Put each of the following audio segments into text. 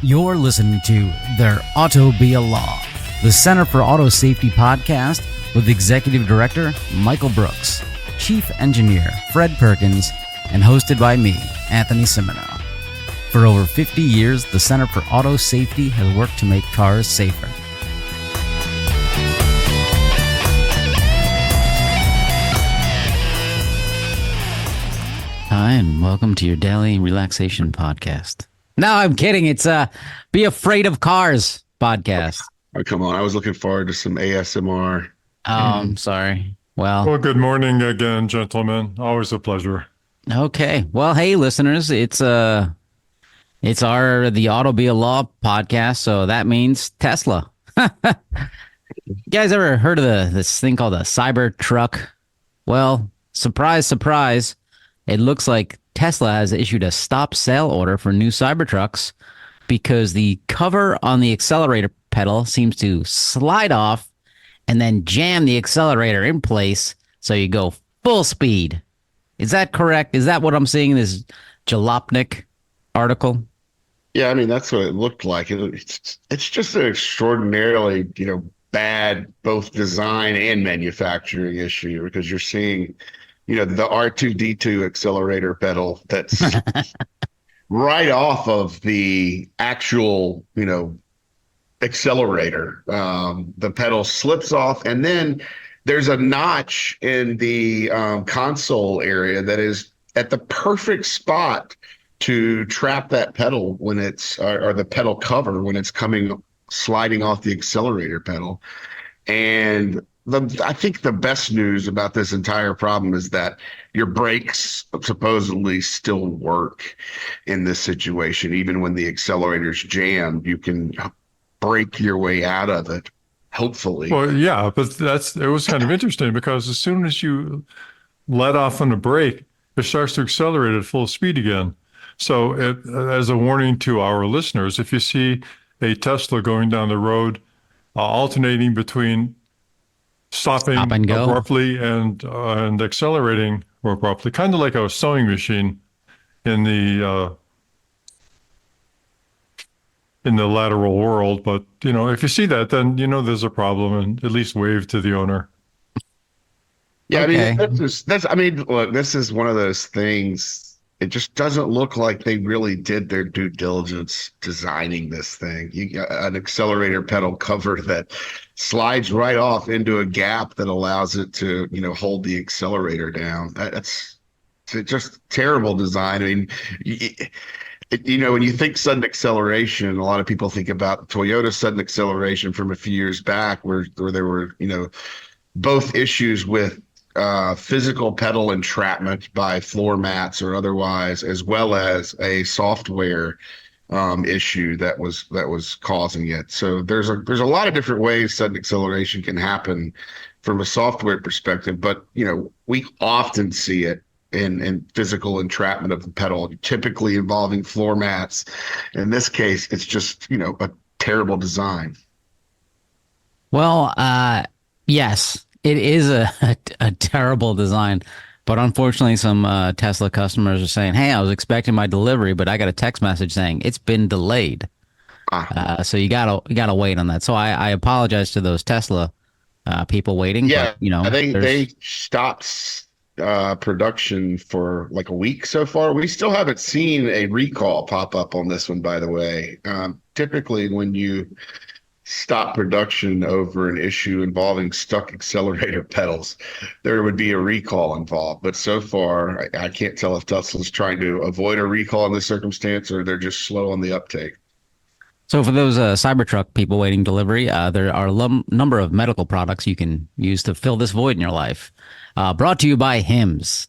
You're listening to There Ought to Be a Law, the Center for Auto Safety podcast with Executive Director Michael Brooks, Chief Engineer Fred Perkins, and hosted by me, Anthony Simino. For over 50 years, the Center for Auto Safety has worked to make cars safer. Hi, and welcome to your daily relaxation podcast. No, I'm kidding. It's Be Afraid of Cars podcast. Oh, come on. I was looking forward to some ASMR. Oh, I'm sorry. Well, good morning again, gentlemen. Always a pleasure. Okay. Well, hey, listeners, it's the Auto Be a Law podcast, so that means Tesla. You guys ever heard of this thing called a Cybertruck? Well, surprise, surprise. It looks like Tesla has issued a stop sale order for new Cybertrucks because the cover on the accelerator pedal seems to slide off and then jam the accelerator in place so you go full speed. Is that correct? Is that what I'm seeing in this Jalopnik article? Yeah, I mean, that's what it looked like. It's just an extraordinarily, bad both design and manufacturing issue because you're seeing the R2D2 accelerator pedal that's right off of the actual, accelerator. The pedal slips off, and then there's a notch in the console area that is at the perfect spot to trap that pedal when it's, or the pedal cover when it's sliding off the accelerator pedal. And I think the best news about this entire problem is that your brakes supposedly still work in this situation. Even when the accelerator's jammed, you can brake your way out of it, hopefully. Well, yeah, but it was kind of interesting because as soon as you let off on the brake, it starts to accelerate at full speed again. So as a warning to our listeners, if you see a Tesla going down the road, alternating between stopping abruptly and accelerating abruptly, kind of like a sewing machine in the lateral world. But if you see that, then there's a problem, and at least wave to the owner. Yeah, okay. I mean, look, this is one of those things. It just doesn't look like they really did their due diligence designing this thing. You got an accelerator pedal cover that slides right off into a gap that allows it to, hold the accelerator down. It's just terrible design. I mean, when you think sudden acceleration, a lot of people think about Toyota sudden acceleration from a few years back where there were, both issues with physical pedal entrapment by floor mats or otherwise, as well as a software issue that was causing it. So there's a lot of different ways sudden acceleration can happen from a software perspective, but we often see it in physical entrapment of the pedal, typically involving floor mats. In this case, it's just a terrible design. Well, yes. It is a terrible design, but unfortunately some Tesla customers are saying, hey, I was expecting my delivery, but I got a text message saying it's been delayed. So you gotta wait on that. So I apologize to those Tesla people waiting. Yeah, but, they stopped production for like a week so far. We still haven't seen a recall pop up on this one, by the way. Typically when you stop production over an issue involving stuck accelerator pedals, there would be a recall involved. But so far, I can't tell if Tesla's trying to avoid a recall in this circumstance or they're just slow on the uptake. So for those Cybertruck people waiting delivery, there are a number of medical products you can use to fill this void in your life. Brought to you by Hims.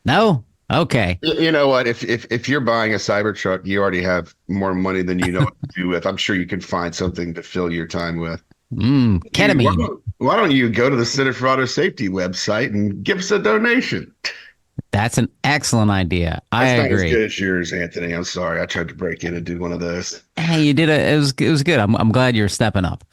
No? Okay. You know what? If you're buying a Cybertruck, you already have more money than you know what to do with. I'm sure you can find something to fill your time with. Ketamine. Why don't you go to the Center for Auto Safety website and give us a donation? That's an excellent idea. I agree. Not as good as yours, Anthony. I'm sorry. I tried to break in and do one of those. Hey, you did it. It was good. I'm glad you're stepping up.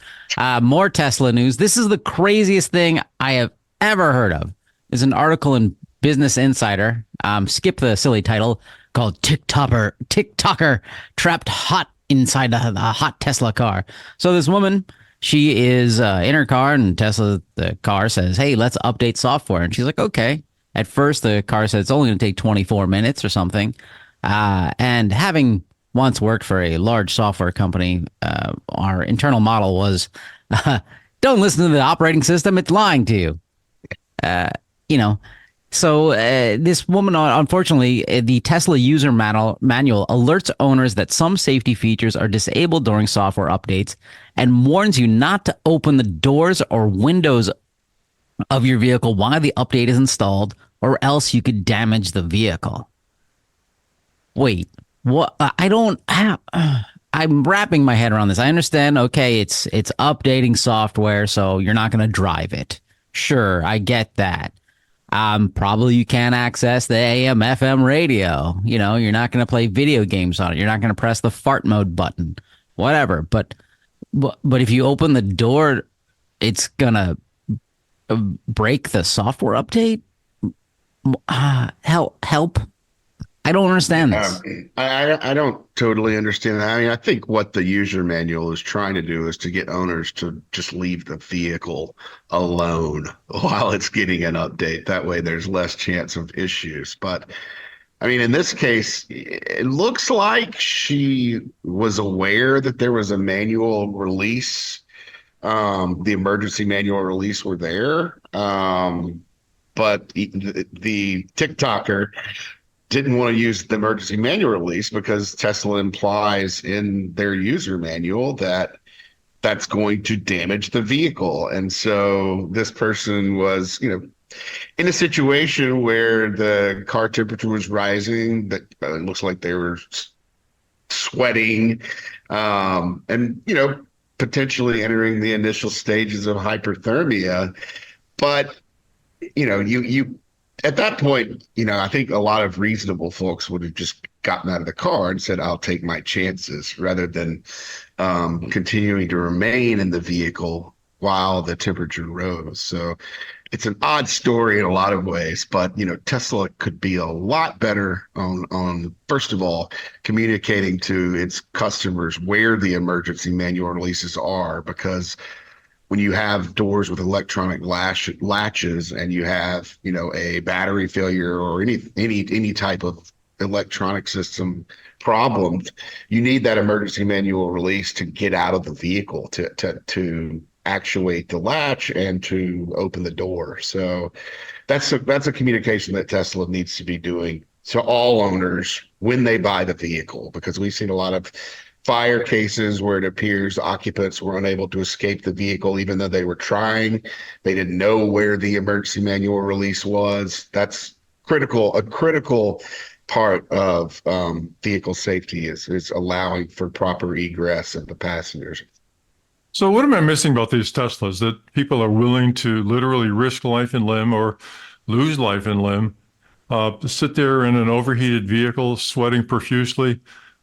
More Tesla news. This is the craziest thing I have ever heard of. There's an article in Business Insider. Skip the silly title. called TikToker trapped hot inside a hot Tesla car. So this woman, she is in her car, and the car says, "Hey, let's update software." And she's like, "Okay." At first, the car said it's only going to take 24 minutes or something. And having once worked for a large software company, our internal model was, don't listen to the operating system; it's lying to you. You know, so this woman, unfortunately, the Tesla user manual alerts owners that some safety features are disabled during software updates and warns you not to open the doors or windows of your vehicle while the update is installed, or else you could damage the vehicle. Wait, what? I don't have. I'm wrapping my head around this. I understand. Okay, it's updating software, so you're not going to drive it. Sure, I get that. Probably you can't access the AM FM radio. You're not going to play video games on it. You're not going to press the fart mode button, whatever. But if you open the door, it's gonna break the software update. Help. I don't understand this. I don't totally understand that. I mean, I think what the user manual is trying to do is to get owners to just leave the vehicle alone while it's getting an update. That way there's less chance of issues. But I mean, in this case, it looks like she was aware that there was a manual release. The emergency manual release were there. But the TikToker didn't want to use the emergency manual release because Tesla implies in their user manual that that's going to damage the vehicle. And so this person was, in a situation where the car temperature was rising, that it looks like they were sweating, and, potentially entering the initial stages of hyperthermia. But, you at that point, I think a lot of reasonable folks would have just gotten out of the car and said, I'll take my chances, rather than continuing to remain in the vehicle while the temperature rose. So it's an odd story in a lot of ways, but Tesla could be a lot better on first of all communicating to its customers where the emergency manual releases are, because when you have doors with electronic latches and you have a battery failure or any type of electronic system problems, you need that emergency manual release to get out of the vehicle to actuate the latch and to open the door. So that's a communication that Tesla needs to be doing to all owners when they buy the vehicle, because we've seen a lot of fire cases where it appears occupants were unable to escape the vehicle even though they were trying. They didn't know where the emergency manual release was. That's a critical part of vehicle safety is allowing for proper egress of the passengers. So what am I missing about these Teslas that people are willing to literally risk life and limb or lose life and limb, to sit there in an overheated vehicle, sweating profusely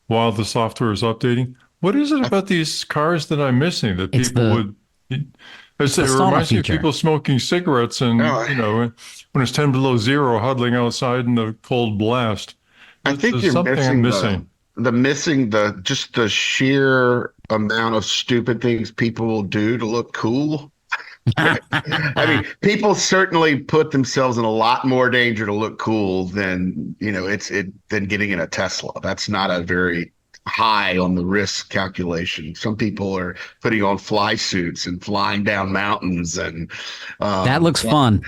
while the software is updating? What is it about these cars that I'm missing that people would? It reminds me of people smoking cigarettes and, when it's 10 below zero, huddling outside in the cold blast. I think There's you're something I'm missing. Just the sheer amount of stupid things people will do to look cool. I mean, people certainly put themselves in a lot more danger to look cool than than getting in a Tesla. That's not a very high on the risk calculation. Some people are putting on fly suits and flying down mountains, and that looks fun.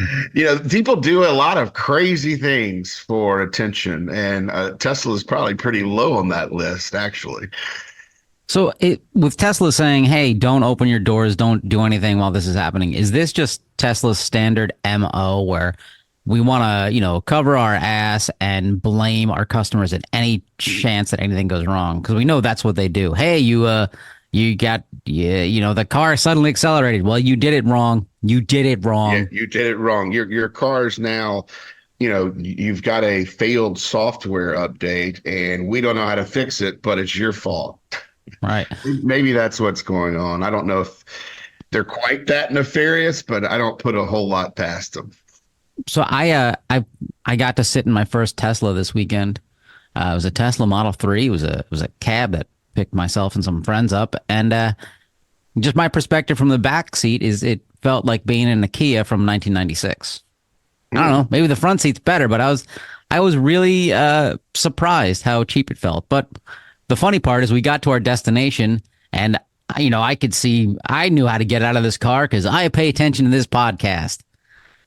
People do a lot of crazy things for attention, and Tesla is probably pretty low on that list, actually. So with Tesla saying, hey, don't open your doors, don't do anything while this is happening, is this just Tesla's standard MO where we want to, cover our ass and blame our customers at any chance that anything goes wrong? Because we know that's what they do. Hey, the car suddenly accelerated. Well, you did it wrong. You did it wrong. Yeah, you did it wrong. Your car's now, you've got a failed software update and we don't know how to fix it, but it's your fault. Right. Maybe that's what's going on. I don't know if they're quite that nefarious, but I don't put a whole lot past them. So I got to sit in my first Tesla this weekend, It was a Tesla Model 3. It was a cab that picked myself and some friends up, and just my perspective from the back seat is it felt like being in a Kia from 1996. I don't Hmm. know, maybe the front seat's better, but I was really surprised how cheap it felt. But the funny part is we got to our destination, and I could see I knew how to get out of this car because I pay attention to this podcast.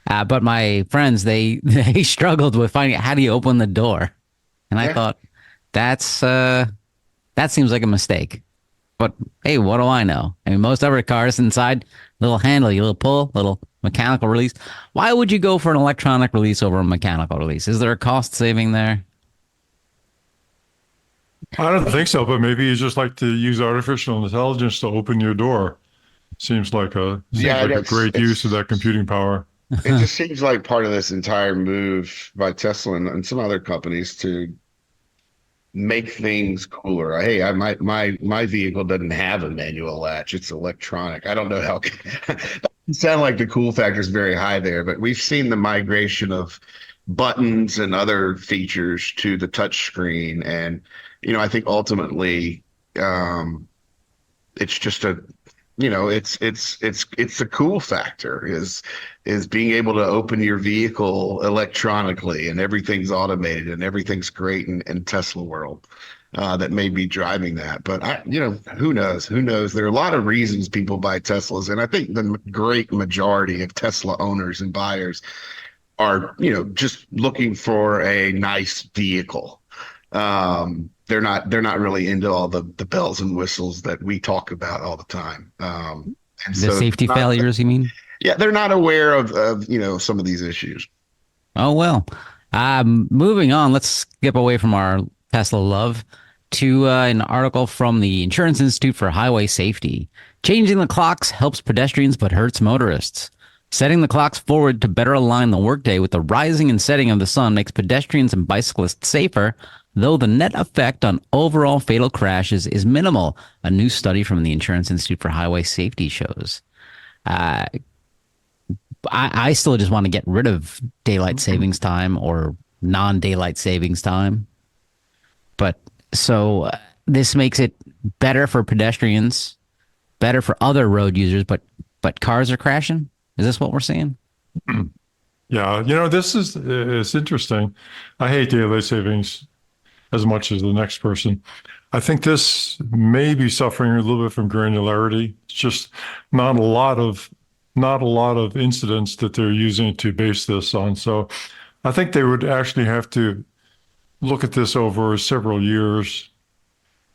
But my friends, they they struggled with finding how do you open the door, and I Yeah. thought that seems like a mistake. But hey, what do I know? I mean, most other cars inside, little handle, you little pull, little mechanical release. Why would you go for an electronic release over a mechanical release? Is there a cost saving there? I don't think so, but maybe you just like to use artificial intelligence to open your door. Seems Yeah, like a great use of that computing power. it just seems like part of this entire move by Tesla and some other companies to make things cooler. Hey, my vehicle doesn't have a manual latch; it's electronic. I don't know how. It sound like the cool factor is very high there, but we've seen the migration of buttons and other features to the touch screen, and I think ultimately, it's just a it's the cool factor is being able to open your vehicle electronically and everything's automated and everything's great in Tesla world. That may be driving that, but who knows? There are a lot of reasons people buy Teslas, and I think the great majority of Tesla owners and buyers are, just looking for a nice vehicle. They're not really into all the bells and whistles that we talk about all the time. And The so safety not, failures, you mean? yeah, they're not aware of some of these issues. Oh, well. Moving on, let's skip away from our Tesla love to an article from the Insurance Institute for Highway Safety. Changing the clocks helps pedestrians but hurts motorists. Setting the clocks forward to better align the workday with the rising and setting of the sun makes pedestrians and bicyclists safer, though the net effect on overall fatal crashes is minimal, a new study from the Insurance Institute for Highway Safety shows. Uh, I still just want to get rid of daylight savings time or non-daylight savings time. But so this makes it better for pedestrians, better for other road users, but cars are crashing. Is this what we're seeing? Yeah, this is it's interesting. I hate daylight savings as much as the next person. I think this may be suffering a little bit from granularity. It's just not a lot of incidents that they're using to base this on. So I think they would actually have to look at this over several years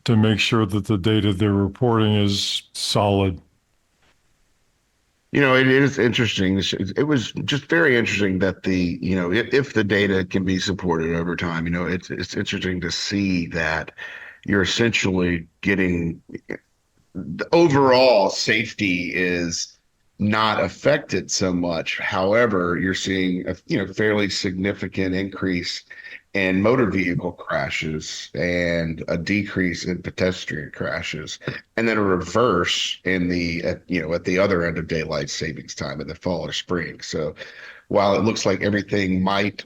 to make sure that the data they're reporting is solid. It is interesting. It was just very interesting that if the data can be supported over time, it's interesting to see that you're essentially getting the overall safety is not affected so much. However, you're seeing a fairly significant increase in motor vehicle crashes and a decrease in pedestrian crashes, and then a reverse in at the other end of daylight savings time in the fall or spring. So while it looks like everything might,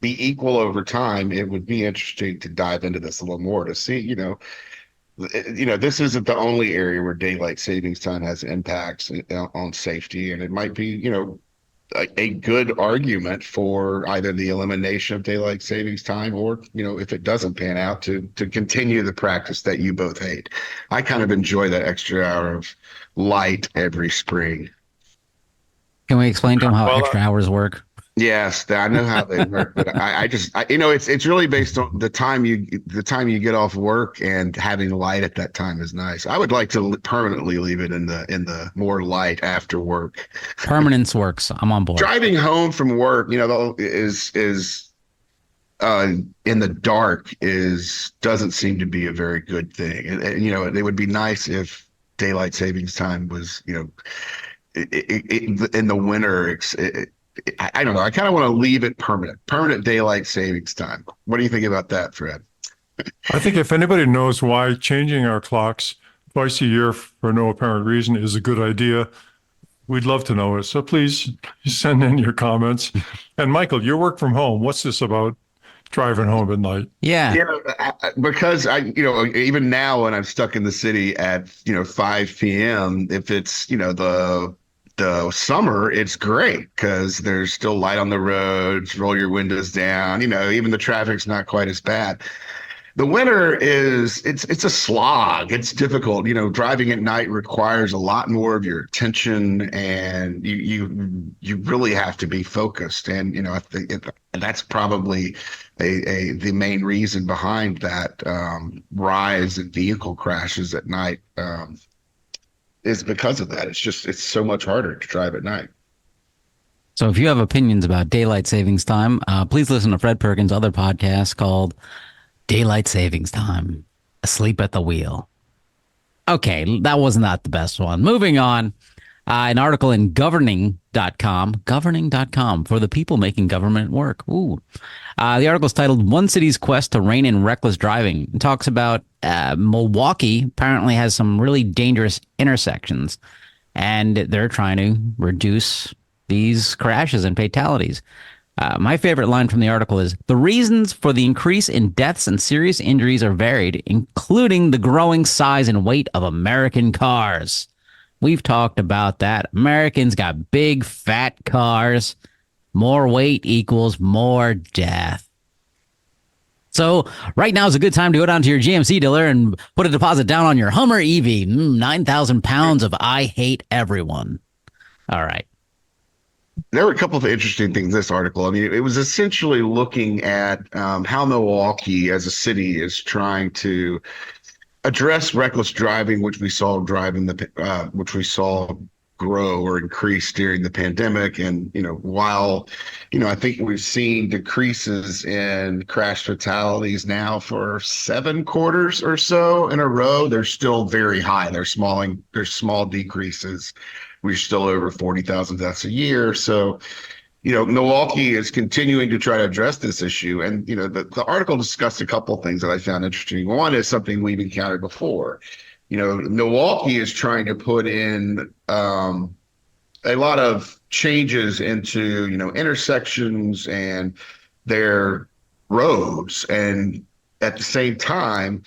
be equal over time, it would be interesting to dive into this a little more to see, this isn't the only area where daylight savings time has impacts on safety, and it might be, a good argument for either the elimination of daylight savings time or, if it doesn't pan out, to continue the practice that you both hate. I kind of enjoy that extra hour of light every spring. Can we explain to them how Well, extra hours work? Yes, I know how they work, but it's really based on the time you get off work, and having light at that time is nice. I would like to permanently leave it in the more light after work. Permanence works. I'm on board. Driving home from work, is in the dark is doesn't seem to be a very good thing. And it would be nice if daylight savings time was, in the winter. I don't know. I kind of want to leave it permanent daylight savings time. What do you think about that, Fred? I think if anybody knows why changing our clocks twice a year for no apparent reason is a good idea, we'd love to know it. So please send in your comments. And Michael, your work from home, what's this about driving home at night. Yeah. Because even now when I'm stuck in the city at 5 p.m., if it's the summer, it's great because there's still light on the roads. Roll your windows down. Even the traffic's not quite as bad. The winter it's a slog. It's difficult. Driving at night requires a lot more of your attention, and you really have to be focused. And I think that's probably the main reason behind that rise in vehicle crashes at night, is because of that. It's so much harder to drive at night. So if you have opinions about daylight savings time, please listen to Fred Perkins' other podcast called Daylight Savings Time, Asleep at the Wheel. Okay, that was not the best one. Moving on, an article in governing.com for the people making government work. Ooh. The article is titled One City's Quest to Rein in Reckless Driving. It talks about Milwaukee apparently has some really dangerous intersections, and they're trying to reduce these crashes and fatalities. My favorite line from the article is, the reasons for the increase in deaths and serious injuries are varied, including the growing size and weight of American cars. We've talked about that. Americans got big, fat cars. More weight equals more death. So right now is a good time to go down to your GMC dealer and put a deposit down on your Hummer EV. 9,000 pounds of I hate everyone. All right. There were a couple of interesting things in this article. I mean, it was essentially looking at how Milwaukee as a city is trying to address reckless driving, which we saw grow or increase during the pandemic. And, while, I think we've seen decreases in crash fatalities now for 7 quarters or so in a row, they're still very high. There's small decreases. We're still over 40,000 deaths a year. So, Milwaukee is continuing to try to address this issue. And, the article discussed a couple of things that I found interesting. One is something we've encountered before. Milwaukee is trying to put in a lot of changes into, intersections and their roads. And at the same time,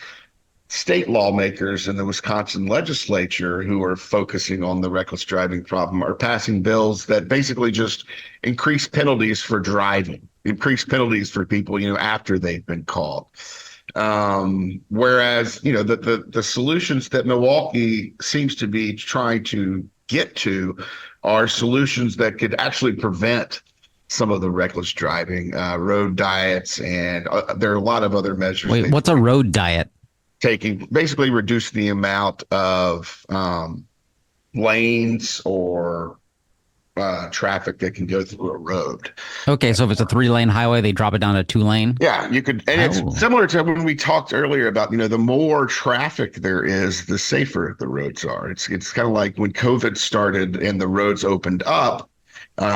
state lawmakers in the Wisconsin legislature who are focusing on the reckless driving problem are passing bills that basically just increase penalties for driving, increase penalties for people, after they've been caught. Whereas, the solutions that Milwaukee seems to be trying to get to are solutions that could actually prevent some of the reckless driving, road diets, and there are a lot of other measures. Wait, what's a road diet? Basically reduce the amount of lanes or traffic that can go through a road. Okay, so if it's a 3-lane highway, they drop it down to 2-lane? Yeah, you could, and it's similar to when we talked earlier about, the more traffic there is, the safer the roads are. It's kind of like when COVID started and the roads opened up,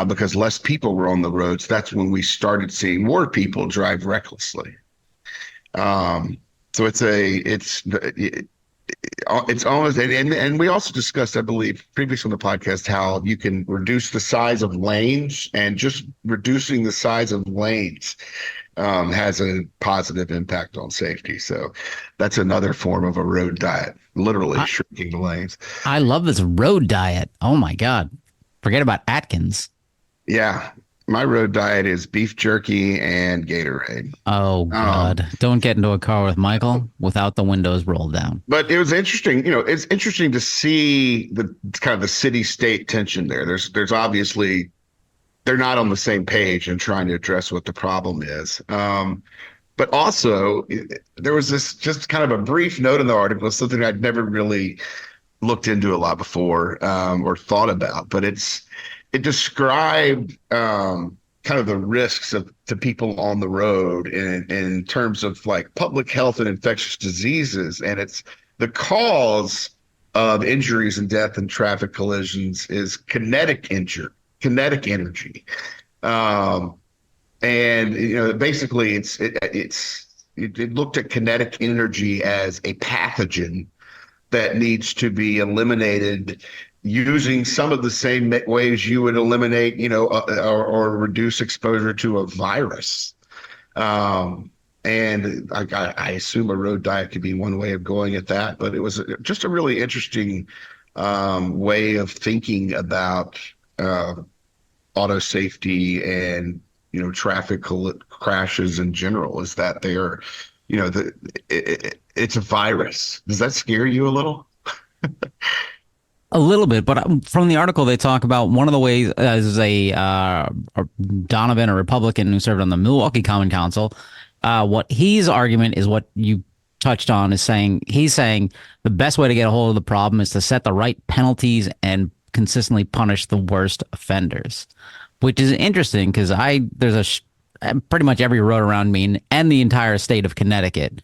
because less people were on the roads. That's when we started seeing more people drive recklessly. So it's almost, and we also discussed, I believe, previously on the podcast, how you can reduce the size of lanes, and just reducing the size of lanes has a positive impact on safety. So that's another form of a road diet, literally shrinking the lanes. I love this road diet. Oh my God. Forget about Atkins. Yeah. My road diet is beef jerky and Gatorade. Oh, God. Don't get into a car with Michael without the windows rolled down. But it was interesting. It's interesting to see the kind of the city-state tension there. There's obviously, they're not on the same page in trying to address what the problem is. But also, there was this just kind of a brief note in the article, something I'd never really looked into a lot before, or thought about. But it described kind of the risks to people on the road in terms of like public health and infectious diseases. And it's the cause of injuries and death in traffic collisions is kinetic energy. And basically it looked at kinetic energy as a pathogen that needs to be eliminated using some of the same ways you would eliminate, or reduce exposure to a virus. Um, and I assume a road diet could be one way of going at that, but it was just a really interesting way of thinking about uh, auto safety and traffic crashes in general. Is that they're it's a virus. Does that scare you a little? A little bit, but from the article, they talk about one of the ways as a Donovan, a Republican who served on the Milwaukee Common Council. What his argument is what you touched on is he's saying the best way to get a hold of the problem is to set the right penalties and consistently punish the worst offenders, which is interesting because there's pretty much every road around me and the entire state of Connecticut,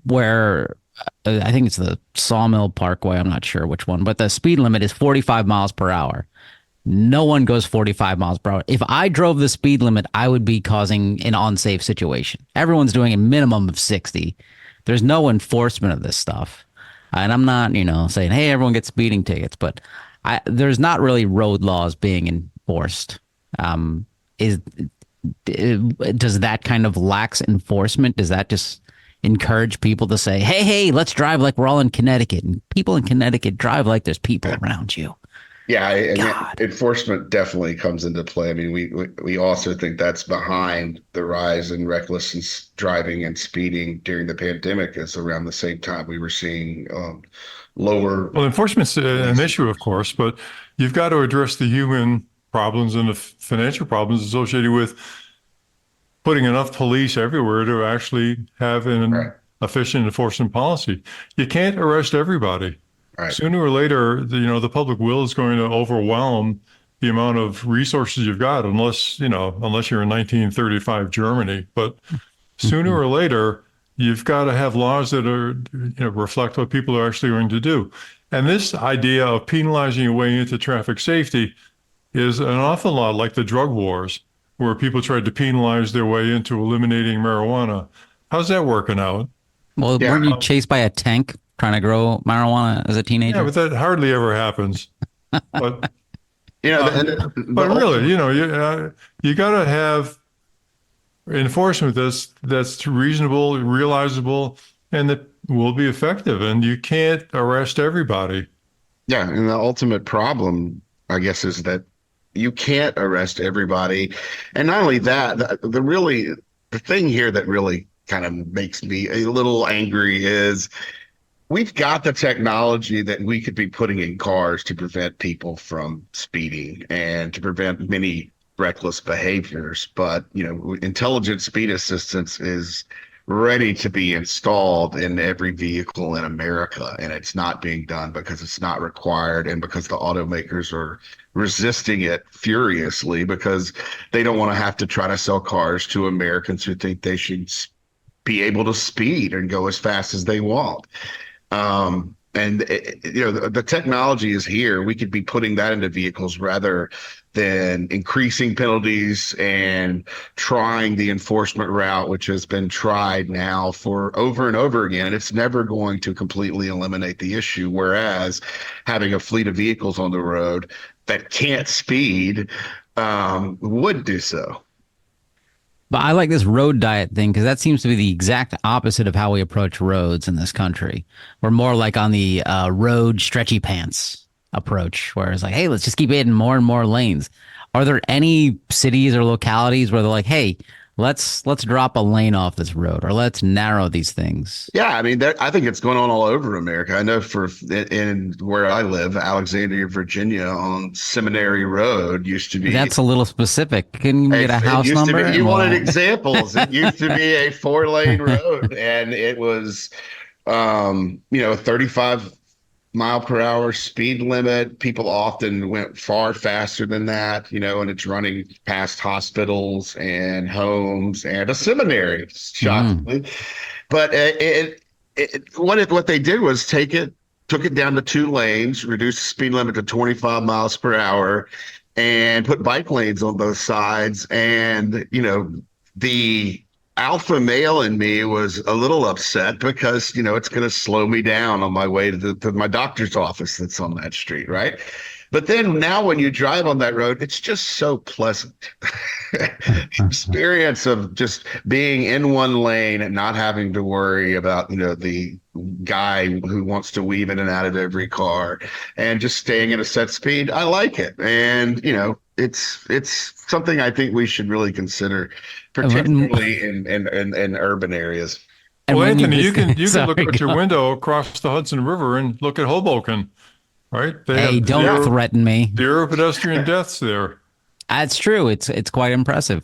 where I think it's the Sawmill Parkway. I'm not sure which one, but the speed limit is 45 miles per hour. No one goes 45 miles per hour. If I drove the speed limit, I would be causing an unsafe situation. Everyone's doing a minimum of 60. There's no enforcement of this stuff. And I'm not, saying, hey, everyone gets speeding tickets, but there's not really road laws being enforced. Is Does that kind of lax enforcement? Does that just encourage people to say, hey, let's drive like we're all in Connecticut, and people in Connecticut drive like there's people around you? Yeah, I mean, God. enforcement definitely comes into play. I mean, we also think that's behind the rise in reckless driving and speeding during the pandemic. Is around the same time we were seeing lower. Well, enforcement's an issue, of course, but you've got to address the human problems and the financial problems associated with putting enough police everywhere to actually have an Right, efficient enforcement policy. You can't arrest everybody. right. Sooner or later, the public will is going to overwhelm the amount of resources you've got, unless you're in 1935 Germany. But sooner or later, you've got to have laws that are, reflect what people are actually going to do. And this idea of penalizing your way into traffic safety is an awful lot like the drug wars, where people tried to penalize their way into eliminating marijuana. How's that working out? Well, Yeah, weren't you chased by a tank trying to grow marijuana as a Yeah, teenager? but that hardly ever happens. But the really, you got to have enforcement that's reasonable, realizable, and that will be effective. And you can't arrest everybody. Yeah, and the ultimate problem, I guess, is that you can't arrest everybody. And not only that, the thing here that really kind of makes me a little angry is we've got the technology that we could be putting in cars to prevent people from speeding and to prevent many reckless behaviors. But, intelligent speed assistance is ready to be installed in every vehicle in America, and it's not being done because it's not required and because the automakers are resisting it furiously because they don't want to have to try to sell cars to Americans who think they should be able to speed and go as fast as they want. And the technology is here. We could be putting that into vehicles rather than increasing penalties and trying the enforcement route, which has been tried now for over and over again. It's never going to completely eliminate the issue. Whereas having a fleet of vehicles on the road that can't speed would do so. But I like this road diet thing because that seems to be the exact opposite of how we approach roads in this country. We're more like on the road stretchy pants approach, where it's like, hey, let's just keep adding more and more lanes. Are there any cities or localities where they're like, hey, let's drop a lane off this road or let's narrow these things? Yeah, I mean, I think it's going on all over America. I know in where I live, Alexandria, Virginia, on Seminary Road used to be. That's a little specific. Can you get a house it used number? To be, you wanted examples. It used to be a 4-lane road, and it was, 35-mile-per-hour speed limit. People often went far faster than that, and it's running past hospitals and homes and a seminary, shockingly. But what they did was took it down to 2 lanes, reduced the speed limit to 25 miles per hour, and put bike lanes on both sides. And, the alpha male in me was a little upset because, it's going to slow me down on my way to my doctor's office that's on that street, right? But then now when you drive on that road, it's just so pleasant. Experience of just being in one lane and not having to worry about, the guy who wants to weave in and out of every car and just staying at a set speed. I like it. And, it's something I think we should really consider, particularly in urban areas. And Well, when Anthony, you visit- can Sorry, look out your go on. window across the Hudson River and look at Hoboken, right? They Hey, have don't threaten me. zero pedestrian deaths there. That's true. It's quite impressive.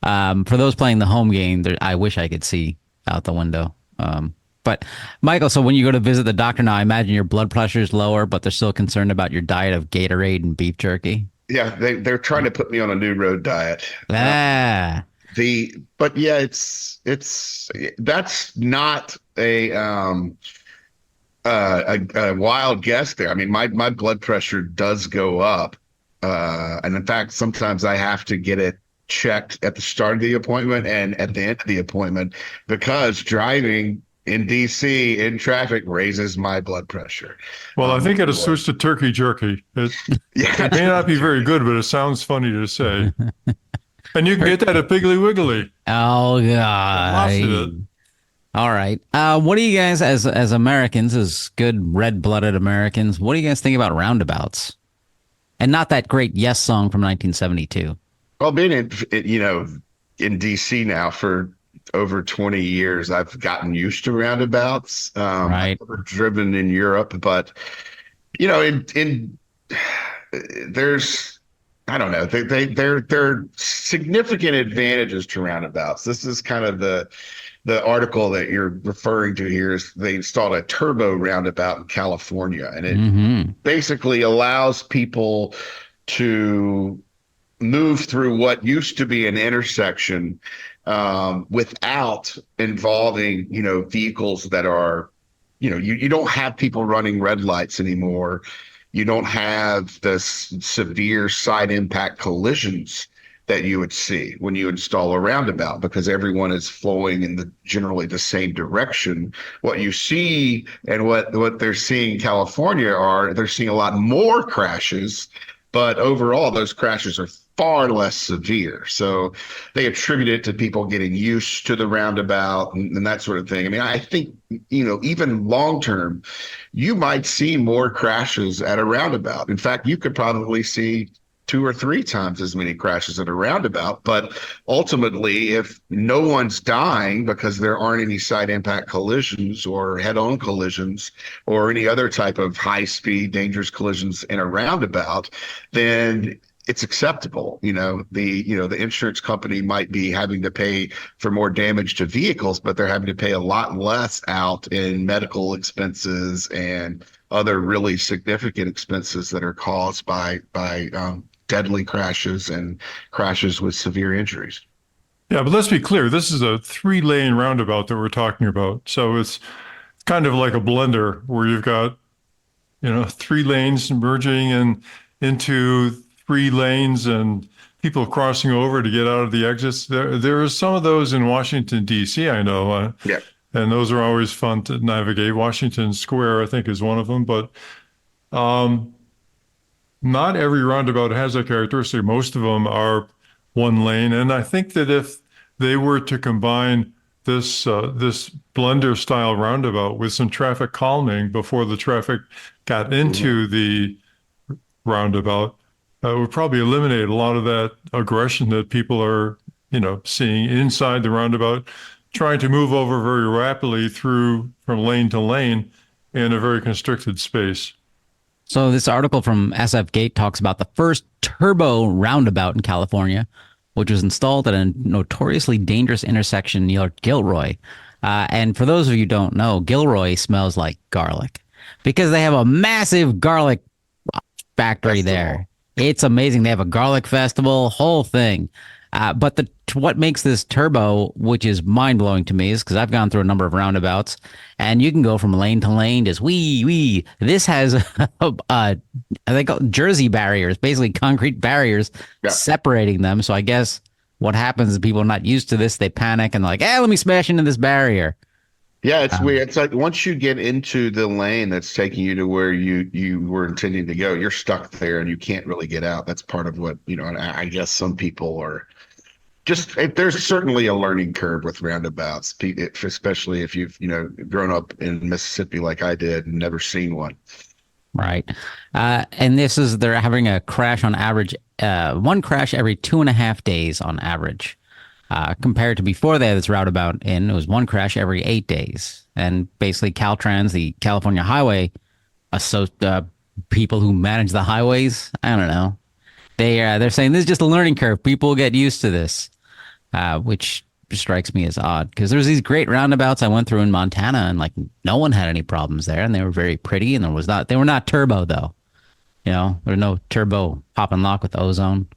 For those playing the home game, I wish I could see out the window. But Michael, so when you go to visit the doctor now, I imagine your blood pressure is lower, but they're still concerned about your diet of Gatorade and beef jerky. Yeah, they're trying to put me on a new road diet. Ah, But yeah, it's that's not a wild guess there. I mean, my blood pressure does go up, and in fact, sometimes I have to get it checked at the start of the appointment and at the end of the appointment because driving in DC in traffic raises my blood pressure. Well, I think it'll switch to turkey jerky. It Yeah, may not be very good, but it sounds funny to say. And you can get that at Piggly Wiggly. oh Lots of god. it. All right. What do you guys, as Americans, as good red-blooded Americans, what do you guys think about roundabouts? And not that great Yes song from 1972. well, being in DC now for over 20 years, I've gotten used to roundabouts. Right. I've never driven in Europe, but in there's I don't know, they're significant advantages to roundabouts. This is kind of the article that you're referring to here is they installed a turbo roundabout in California, and it basically allows people to move through what used to be an intersection without involving, vehicles that are, you don't have people running red lights anymore. You don't have the severe side impact collisions that you would see when you install a roundabout because everyone is flowing in generally the same direction. What you see and what they're seeing in California they're seeing a lot more crashes, but overall those crashes are far less severe. So they attribute it to people getting used to the roundabout and that sort of thing. I mean, I think, even long term, you might see more crashes at a roundabout. In fact, you could probably see 2 or 3 times as many crashes at a roundabout. But ultimately, if no one's dying because there aren't any side impact collisions or head-on collisions or any other type of high-speed dangerous collisions in a roundabout, then it's acceptable. The insurance company might be having to pay for more damage to vehicles, but they're having to pay a lot less out in medical expenses and other really significant expenses that are caused by deadly crashes and crashes with severe injuries. Yeah, but let's be clear. This is a 3-lane roundabout that we're talking about. So it's kind of like a blender where you've got, 3 lanes merging into 3 lanes and people crossing over to get out of the exits. There are some of those in Washington, D.C., I know. Yeah. And those are always fun to navigate. Washington Square, I think, is one of them. But not every roundabout has that characteristic. Most of them are 1 lane. And I think that if they were to combine this blender style roundabout with some traffic calming before the traffic got into the roundabout, would probably eliminate a lot of that aggression that people are, seeing inside the roundabout, trying to move over very rapidly from lane to lane in a very constricted space. So this article from SF Gate talks about the first turbo roundabout in California, which was installed at a notoriously dangerous intersection near Gilroy. And for those of you who don't know, Gilroy smells like garlic because they have a massive garlic factory there. It's amazing. They have a garlic festival, whole thing. But what makes this turbo, which is mind blowing to me, is because I've gone through a number of roundabouts, and you can go from lane to lane, just wee. This has they call Jersey barriers, basically concrete barriers separating them. So I guess what happens is people are not used to this. They panic and they're like, let me smash into this barrier. Yeah, it's Um, weird. It's like once you get into the lane that's taking you to where you were intending to go, you're stuck there and you can't really get out. That's part of what, and I guess some people are just, there's certainly a learning curve with roundabouts, especially if you've, grown up in Mississippi like I did and never seen one. right. And they're having a crash on average, one crash every 2.5 days on average. Compared to before they had this roundabout in, it was one crash every 8 days. And basically, Caltrans, the California Highway, people who manage the highways, I don't know, they're saying this is just a learning curve. People will get used to this, which strikes me as odd because there's these great roundabouts I went through in Montana, and like no one had any problems there, and they were very pretty, and they were not turbo though. There were no turbo pop and lock with ozone.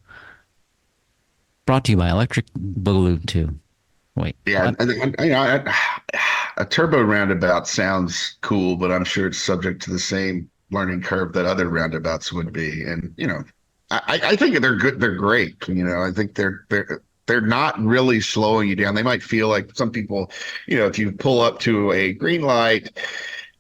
Brought to you by Electric Boogaloo 2. Wait, Yeah, what? a turbo roundabout sounds cool, but I'm sure it's subject to the same learning curve that other roundabouts would be. And I think they're good. They're great. I think they're not really slowing you down. They might feel like some people, if you pull up to a green light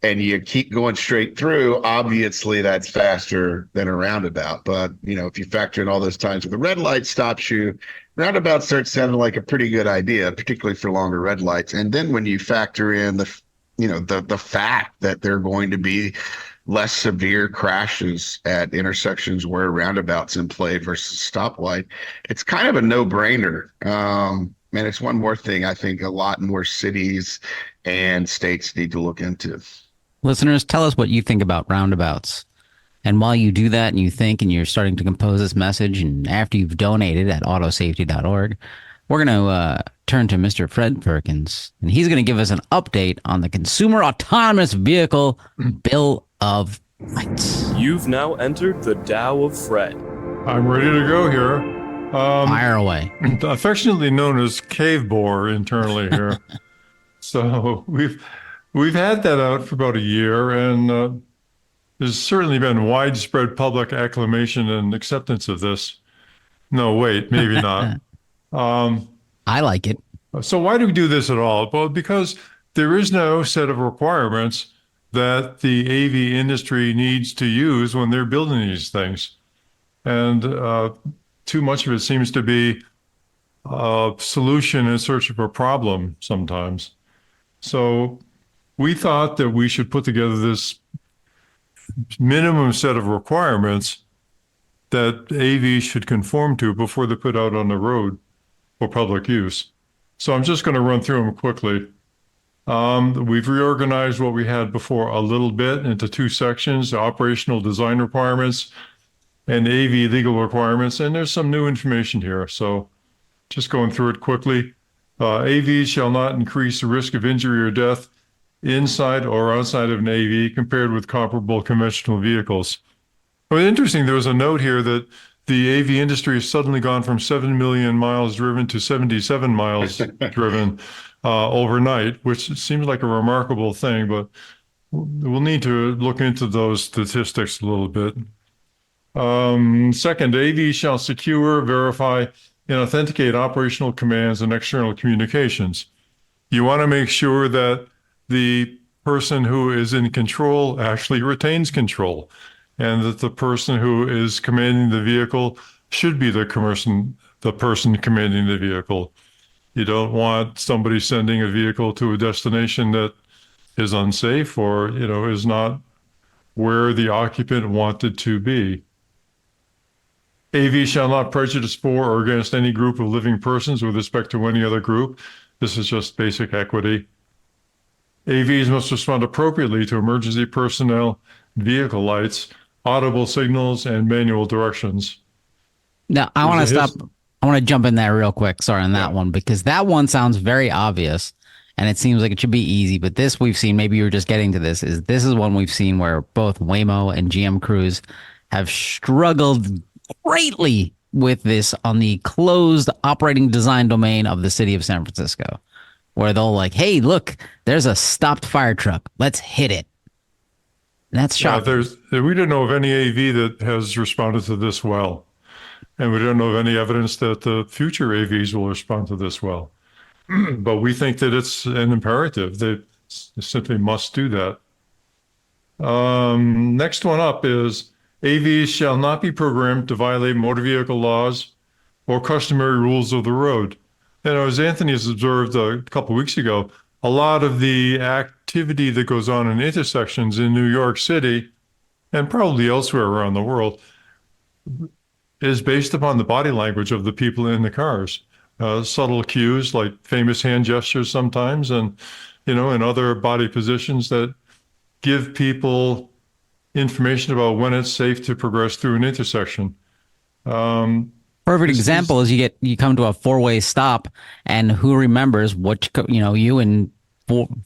and you keep going straight through, obviously that's faster than a roundabout. But, if you factor in all those times where the red light stops you, roundabout starts sounding like a pretty good idea, particularly for longer red lights. And then when you factor in the fact that they're going to be less severe crashes at intersections where roundabouts in play versus stoplight, it's kind of a no-brainer. And it's one more thing I think a lot more cities and states need to look into. Listeners, tell us what you think about roundabouts. And while you do that and you think and you're starting to compose this message, and after you've donated at autosafety.org, we're going to turn to Mr. Fred Perkins, and he's going to give us an update on the Consumer Autonomous Vehicle Bill of Rights. You've now entered the Tao of Fred. I'm ready to go here. Fire away. Affectionately known as cave bore internally here. So we've had that out for about a year, and there's certainly been widespread public acclamation and acceptance of this. No, wait, maybe not. I like it. So why do we do this at all? Well, because there is no set of requirements that the AV industry needs to use when they're building these things. And too much of it seems to be a solution in search of a problem sometimes. So we thought that we should put together this minimum set of requirements that AV should conform to before they're put out on the road for public use. So I'm just going to run through them quickly. We've reorganized what we had before a little bit into two sections: operational design requirements and AV legal requirements. And there's some new information here. So just going through it quickly. AVs shall not increase the risk of injury or death inside or outside of an AV compared with comparable conventional vehicles. Well, interesting, there was a note here that the AV industry has suddenly gone from 7 million miles driven to 77 miles driven overnight, which seems like a remarkable thing, but we'll need to look into those statistics a little bit. Second, AV shall secure, verify, and authenticate operational commands and external communications. You want to make sure that the person who is in control actually retains control, and that the person who is commanding the vehicle should be the person commanding the vehicle. You don't want somebody sending a vehicle to a destination that is unsafe or, is not where the occupant wanted to be. AV shall not prejudice for or against any group of living persons with respect to any other group. This is just basic equity. AVs must respond appropriately to emergency personnel, vehicle lights, audible signals, and manual directions. Now, I want to stop. I want to jump in there real quick. Sorry on that one, because that one sounds very obvious and it seems like it should be easy. But this we've seen, maybe you were just getting to this, is one we've seen where both Waymo and GM Cruise have struggled greatly with this on the closed operating design domain of the city of San Francisco, where they'll like, hey, look, there's a stopped fire truck. Let's hit it. And that's shocking. We don't know of any AV that has responded to this well. And we don't know of any evidence that the future AVs will respond to this well. But we think that it's an imperative that simply must do that. Next one up is AVs shall not be programmed to violate motor vehicle laws or customary rules of the road. As Anthony has observed a couple of weeks ago, a lot of the activity that goes on in intersections in New York City and probably elsewhere around the world is based upon the body language of the people in the cars. Subtle cues like famous hand gestures sometimes, and and other body positions that give people information about when it's safe to progress through an intersection. Perfect example is you come to a four-way stop, and who remembers which you and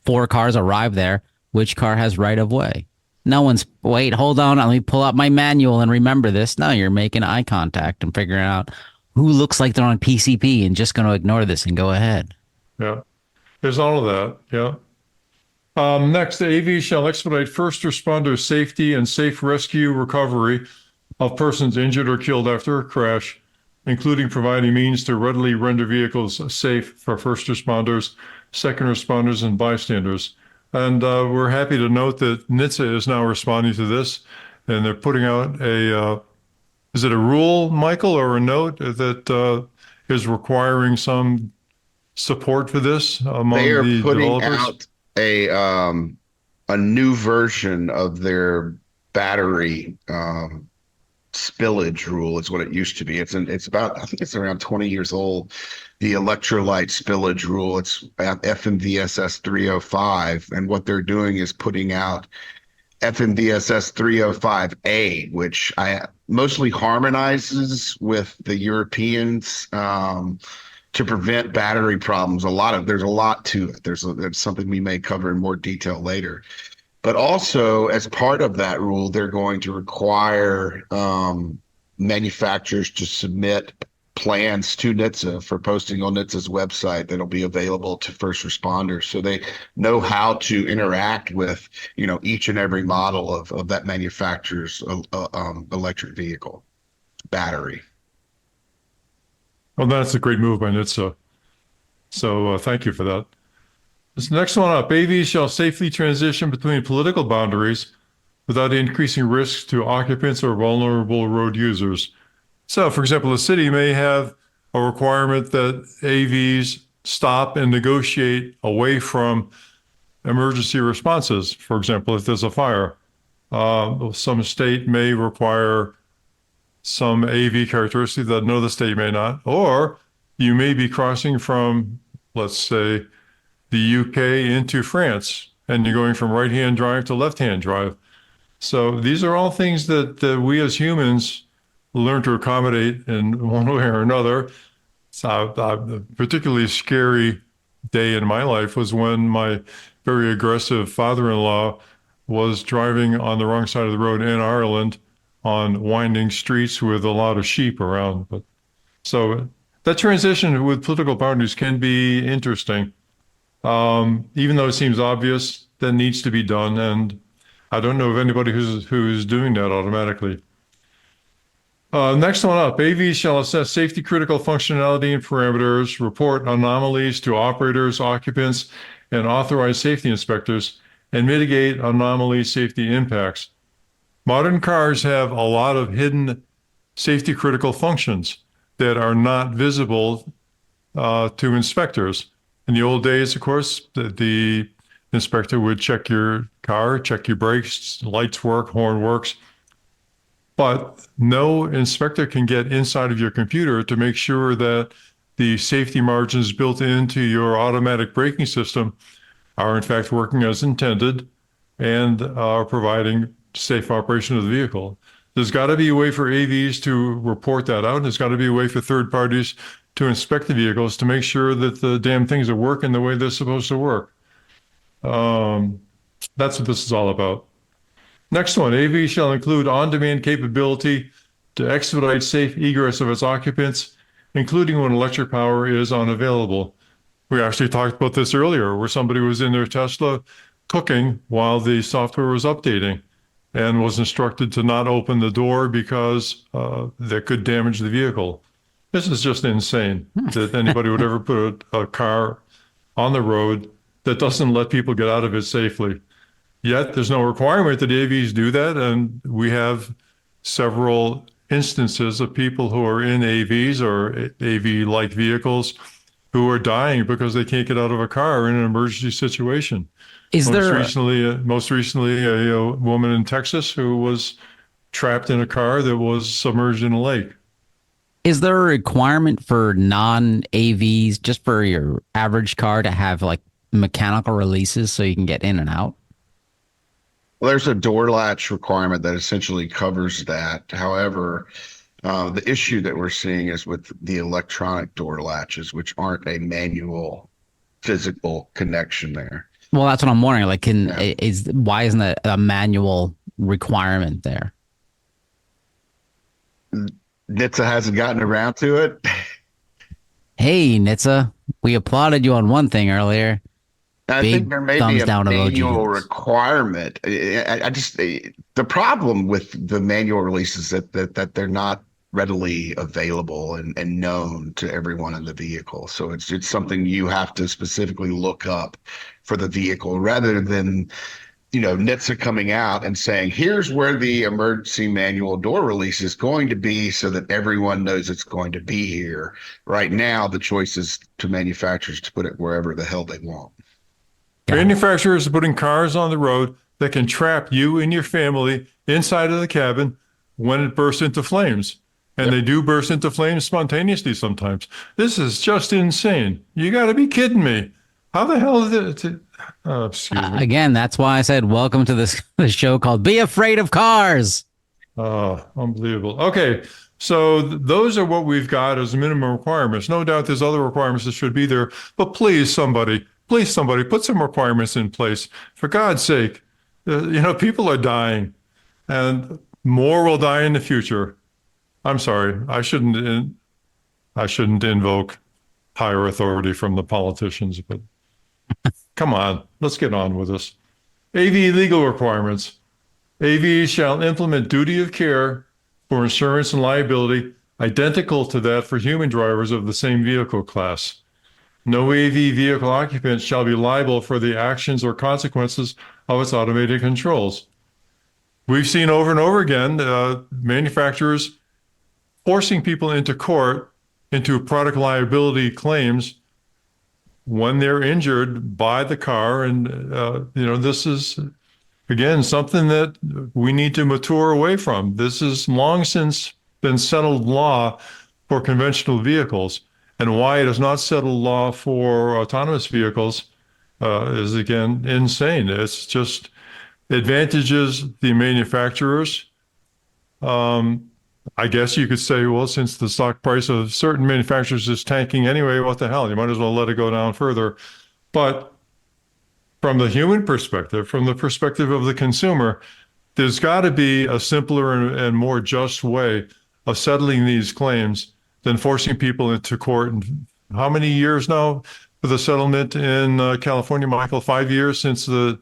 four cars arrive there. Which car has right of way? No one's wait, hold on, let me pull out my manual and remember this. No, you're making eye contact and figuring out who looks like they're on PCP and just going to ignore this and go ahead. Yeah, there's all of that. Yeah. Next, the AV shall expedite first responder safety and safe rescue recovery of persons injured or killed after a crash, including providing means to readily render vehicles safe for first responders, second responders, and bystanders. And we're happy to note that NHTSA is now responding to this, and they're putting out is it a rule, Michael, or a note that is requiring some support for this among They are the putting developers? out a new version of their battery spillage rule is what it used to be. It's about, I think it's around 20 years old. The electrolyte spillage rule. It's FMVSS 305, and what they're doing is putting out FMVSS 305A, which mostly harmonizes with the Europeans to prevent battery problems. There's a lot to it. There's something we may cover in more detail later. But also, as part of that rule, they're going to require manufacturers to submit plans to NHTSA for posting on NHTSA's website that'll be available to first responders, so they know how to interact with each and every model of that manufacturer's electric vehicle battery. Well, that's a great move by NHTSA. So thank you for that. This next one up, AVs shall safely transition between political boundaries without increasing risks to occupants or vulnerable road users. So, for example, a city may have a requirement that AVs stop and negotiate away from emergency responses. For example, if there's a fire, some state may require some AV characteristic that another state may not. Or you may be crossing from, let's say, the UK into France, and you're going from right-hand drive to left-hand drive. So these are all things that we as humans learn to accommodate in one way or another. So a particularly scary day in my life was when my very aggressive father-in-law was driving on the wrong side of the road in Ireland on winding streets with a lot of sheep around. But so that transition with political boundaries can be interesting. Even though it seems obvious, that needs to be done, and I don't know of anybody who's doing that automatically. Next one up, AVs shall assess safety critical functionality and parameters, report anomalies to operators, occupants, and authorized safety inspectors, and mitigate anomaly safety impacts. Modern cars have a lot of hidden safety critical functions that are not visible to inspectors. In the old days, of course, the inspector would check your car, check your brakes, lights work, horn works. But no inspector can get inside of your computer to make sure that the safety margins built into your automatic braking system are in fact working as intended and are providing safe operation of the vehicle. There's got to be a way for AVs to report that out. There's got to be a way for third parties to inspect the vehicles to make sure that the damn things are working the way they're supposed to work. That's what this is all about. Next one, AV shall include on-demand capability to expedite safe egress of its occupants, including when electric power is unavailable. We actually talked about this earlier, where somebody was in their Tesla cooking while the software was updating and was instructed to not open the door because that could damage the vehicle. This is just insane that anybody would ever put a car on the road that doesn't let people get out of it safely. Yet there's no requirement that AVs do that. And we have several instances of people who are in AVs or AV-like vehicles who are dying because they can't get out of a car in an emergency situation. Is there Most recently, a woman in Texas who was trapped in a car that was submerged in a lake. is there a requirement for non-AVs, just for your average car, to have like mechanical releases so you can get in and out? Well, there's a door latch requirement that essentially covers that. However, the issue that we're seeing is with the electronic door latches, which aren't a manual physical connection there. Well, that's what I'm wondering. Like, Yeah. why isn't that a manual requirement there? NHTSA hasn't gotten around to it. Hey, NHTSA, we applauded you on one thing earlier. I Big think there may be thumbs a down manual emojis. requirement. I just the problem with the manual releases that they're not readily available and known to everyone in the vehicle. So it's something you have to specifically look up for the vehicle rather than NHTSA coming out and saying, here's where the emergency manual door release is going to be so that everyone knows it's going to be here. Right now, the choice is to manufacturers to put it wherever the hell they want. Got it. Manufacturers are putting cars on the road that can trap you and your family inside of the cabin when it bursts into flames. And they do burst into flames spontaneously sometimes. This is just insane. You got to be kidding me. How the hell is it? Excuse me. Again, that's why I said welcome to this show called "Be Afraid of Cars." Oh, unbelievable. Okay, so those are what we've got as minimum requirements. No doubt there's other requirements that should be there, but please, somebody, put some requirements in place. For God's sake, people are dying, and more will die in the future. I'm sorry, I shouldn't invoke higher authority from the politicians, but come on, let's get on with this. AV legal requirements. AVs shall implement duty of care for insurance and liability identical to that for human drivers of the same vehicle class. No AV vehicle occupant shall be liable for the actions or consequences of its automated controls. We've seen over and over again manufacturers forcing people into court into product liability claims when they're injured by the car. And, this is, again, something that we need to mature away from. This has long since been settled law for conventional vehicles. And why it is not settled law for autonomous vehicles is, again, insane. It's just advantages the manufacturers. I guess you could say, well, since the stock price of certain manufacturers is tanking anyway, what the hell? You might as well let it go down further. But from the human perspective, from the perspective of the consumer, there's got to be a simpler and more just way of settling these claims than forcing people into court. And how many years now for the settlement in California, Michael? 5 years since the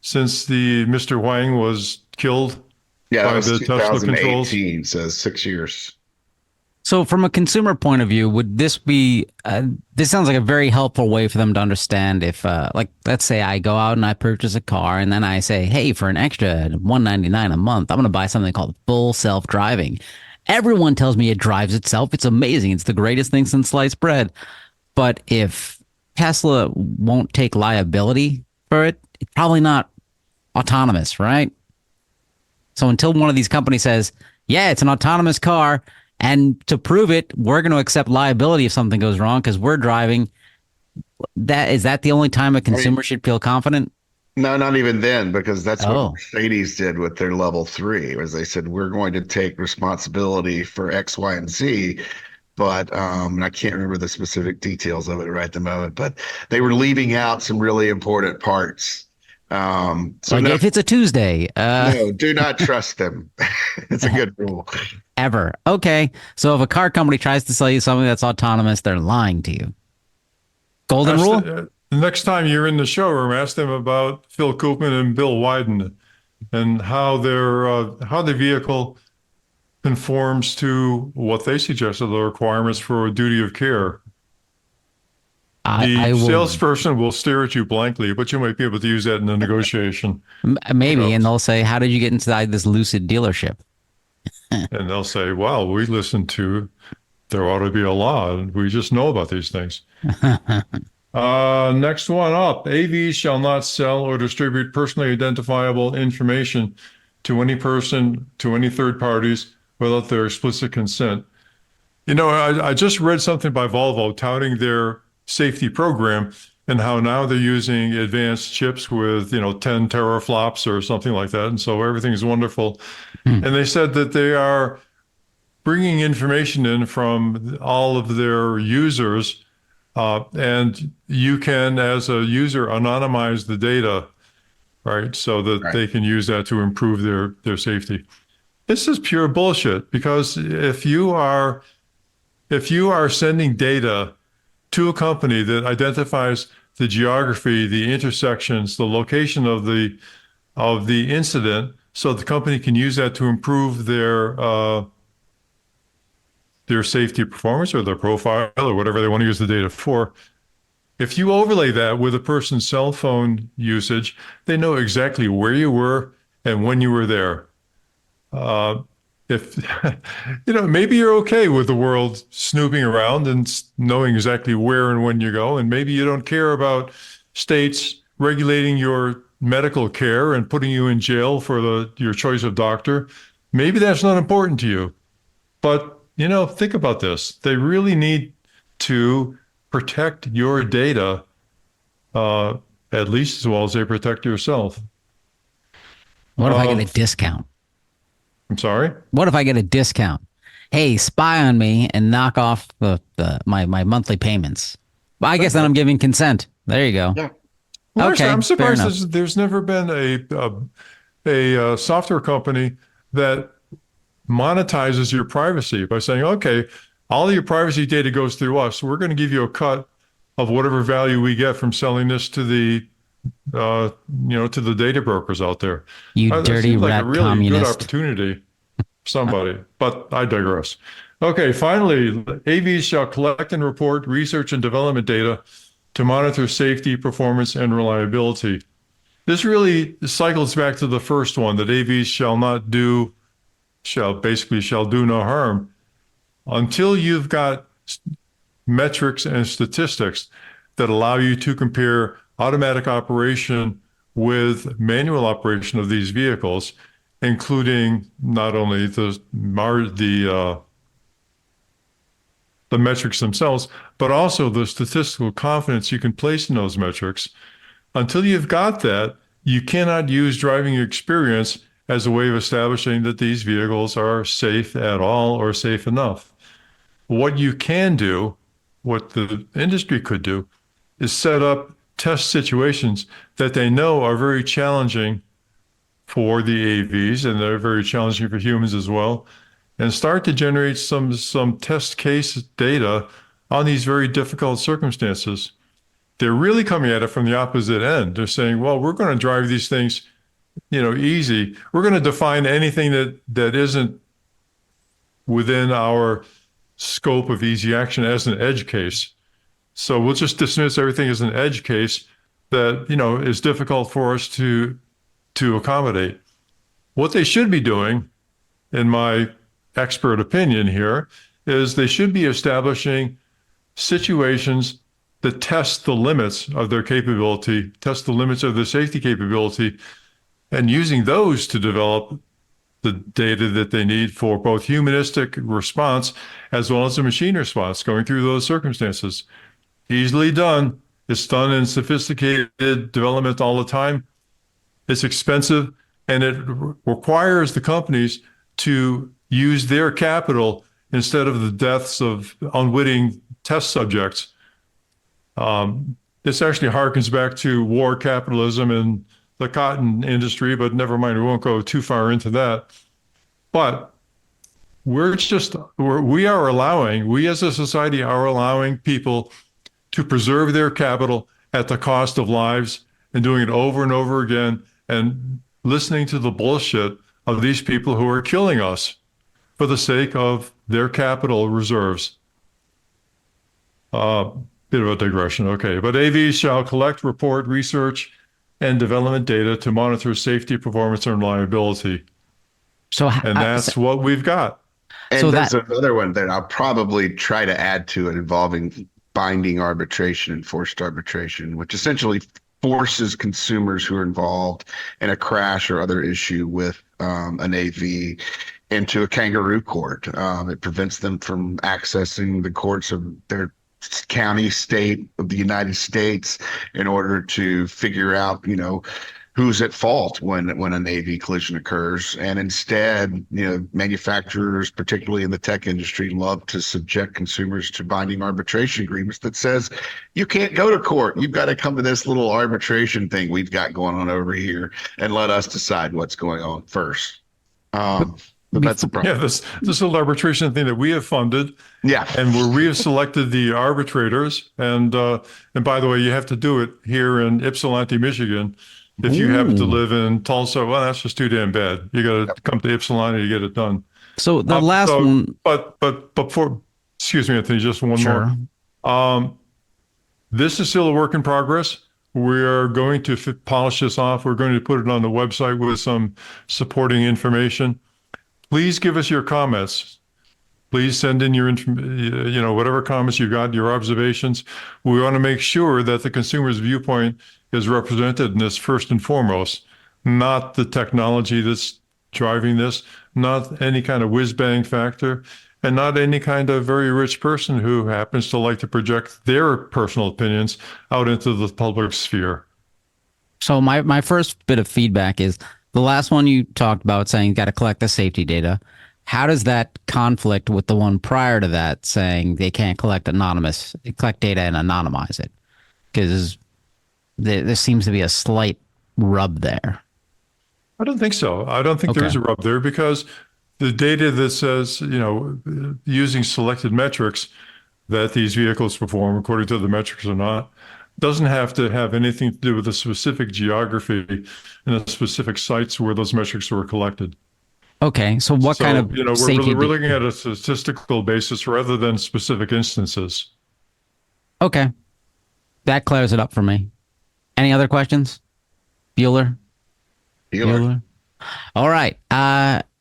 Mr. Wang was killed Yeah, that by was the Tesla controls. 2018, so 6 years. So, from a consumer point of view, would this be? This sounds like a very helpful way for them to understand if, like, let's say I go out and I purchase a car, and then I say, hey, for an extra $199 a month, I'm going to buy something called full self-driving. Everyone tells me it drives itself. It's amazing. It's the greatest thing since sliced bread. But if Tesla won't take liability for it, it's probably not autonomous, right? So until one of these companies says, yeah, it's an autonomous car, and to prove it, we're going to accept liability if something goes wrong because we're driving. Is that the only time a consumer should feel confident? No, not even then, because that's what Oh. Mercedes did with their level 3, was they said, we're going to take responsibility for X, Y, and Z. But and I can't remember the specific details of it right at the moment, but they were leaving out some really important parts. So Like no, if it's a Tuesday, no, do not trust them. It's a good rule. ever. Okay. So if a car company tries to sell you something that's autonomous, they're lying to you. Golden rule? The next time you're in the showroom, ask them about Phil Koopman and Bill Wyden and how the vehicle conforms to what they suggested, the requirements for a duty of care. The I will salesperson will stare at you blankly, but you might be able to use that in a negotiation. maybe, So, and they'll say, "How did you get inside this Lucid dealership?" and they'll say, "Wow, we listened to there ought to be a law, and we just know about these things." Next one up. AVs shall not sell or distribute personally identifiable information to any person, to any third parties, without their explicit consent. You know, I just read something by Volvo touting their safety program and how now they're using advanced chips with, 10 teraflops or something like that. And so everything's wonderful. Hmm. And they said that they are bringing information in from all of their users. And you can, as a user, anonymize the data, right? So that Right. they can use that to improve their safety. This is pure bullshit because if you are sending data to a company that identifies the geography, the intersections, the location of the incident, so the company can use that to improve their safety performance or their profile or whatever they want to use the data for. If you overlay that with a person's cell phone usage, they know exactly where you were and when you were there. Uh, if maybe you're okay with the world snooping around and knowing exactly where and when you go, and maybe you don't care about states regulating your medical care and putting you in jail for your choice of doctor. Maybe that's not important to you. But, think about this. They really need to protect your data, uh, at least as well as they protect yourself. What if I get a Uh, discount? I'm sorry. What if I get a discount? Hey, spy on me and knock off my monthly payments. Well, I guess then I'm giving consent. There you go. Yeah. Well, actually, Okay, I'm fair surprised enough. there's never been a software company that monetizes your privacy by saying, okay, all of your privacy data goes through us. We're going to give you a cut of whatever value we get from selling this to the data brokers out there. You That dirty seems like a rat really good communist. opportunity for somebody, but I digress. Okay, finally, AVs shall collect and report research and development data to monitor safety, performance, and reliability. This really cycles back to the first one that AVs shall do no harm until you've got metrics and statistics that allow you to compare automatic operation with manual operation of these vehicles, including not only the metrics themselves, but also the statistical confidence you can place in those metrics. Until you've got that, you cannot use driving experience as a way of establishing that these vehicles are safe at all or safe enough. What you can do, what the industry could do, is set up test situations that they know are very challenging for the AVs and they're very challenging for humans as well, and start to generate some test case data on these very difficult circumstances. They're really coming at it from the opposite end. They're saying, well, we're going to drive these things, easy. We're going to define anything that isn't within our scope of easy action as an edge case. So we'll just dismiss everything as an edge case that, is difficult for us to accommodate. What they should be doing, in my expert opinion here, is they should be establishing situations that test the limits of their capability, test the limits of their safety capability, and using those to develop the data that they need for both humanistic response as well as a machine response going through those circumstances. Easily done. It's done in sophisticated development all the time. It's expensive, and it requires the companies to use their capital instead of the deaths of unwitting test subjects. This actually harkens back to war capitalism and the cotton industry, but never mind, we won't go too far into that. But we are allowing, we as a society are allowing people to preserve their capital at the cost of lives and doing it over and over again and listening to the bullshit of these people who are killing us for the sake of their capital reserves. bit of a digression. Okay. But AVs shall collect, report, research, and development data to monitor safety, performance, and reliability. So, And that's what we've got. so And there's that another one that I'll probably try to add to it involving binding arbitration and forced arbitration, which essentially forces consumers who are involved in a crash or other issue with an AV into a kangaroo court. It prevents them from accessing the courts of their county, state of the United States in order to figure out, who's at fault when an AV collision occurs. And instead, manufacturers, particularly in the tech industry, love to subject consumers to binding arbitration agreements that says you can't go to court. You've got to come to this little arbitration thing we've got going on over here and let us decide what's going on first. But that's a problem. Yeah, this little arbitration thing that we have funded, Yeah. and where we have selected the arbitrators, and by the way, you have to do it here in Ypsilanti, Michigan. If you happen to live in Tulsa, well, that's just too damn bad. You got to come to Ypsilanti to get it done. so the last one. But before, excuse me, Anthony, just one Sure. more. This is still a work in progress. We are going to polish this off. We're going to put it on the website with some supporting information. Please give us your comments. Please send in your, whatever comments you got, your observations. We want to make sure that the consumer's viewpoint is represented in this first and foremost, not the technology that's driving this, not any kind of whiz-bang factor, and not any kind of very rich person who happens to like to project their personal opinions out into the public sphere. So my first bit of feedback is the last one you talked about saying you got to collect the safety data. How does that conflict with the one prior to that saying they can't collect data and anonymize it? Because there seems to be a slight rub there. I don't think so. I don't think there's a rub there because the data that says, using selected metrics that these vehicles perform according to the metrics or not, doesn't have to have anything to do with the specific geography and the specific sites where those metrics were collected. Okay, so what kind of safety? We're looking at a statistical basis rather than specific instances. Okay, that clears it up for me. Any other questions? Bueller? All right.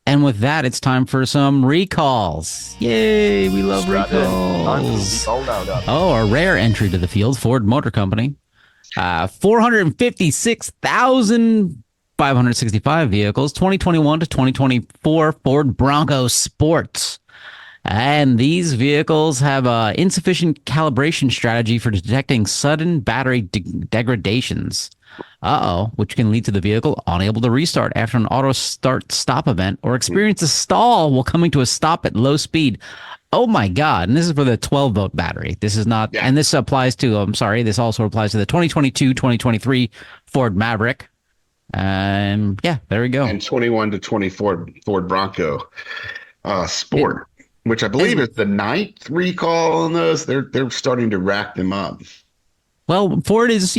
And with that, it's time for some recalls. Yay, we love recalls. Oh, a rare entry to the field, Ford Motor Company. 456,565 vehicles, 2021 to 2024 Ford Bronco Sports. And these vehicles have an insufficient calibration strategy for detecting sudden battery degradations. Which can lead to the vehicle unable to restart after an auto start stop event or experience a stall while coming to a stop at low speed. Oh my God. And this is for the 12-volt battery. This is not, and this applies to, this also applies to the 2022-2023 Ford Maverick. There we go. And 21 to 24 Ford Bronco Sport, which I believe is the 9th recall on those. They're starting to rack them up. Well, Ford is,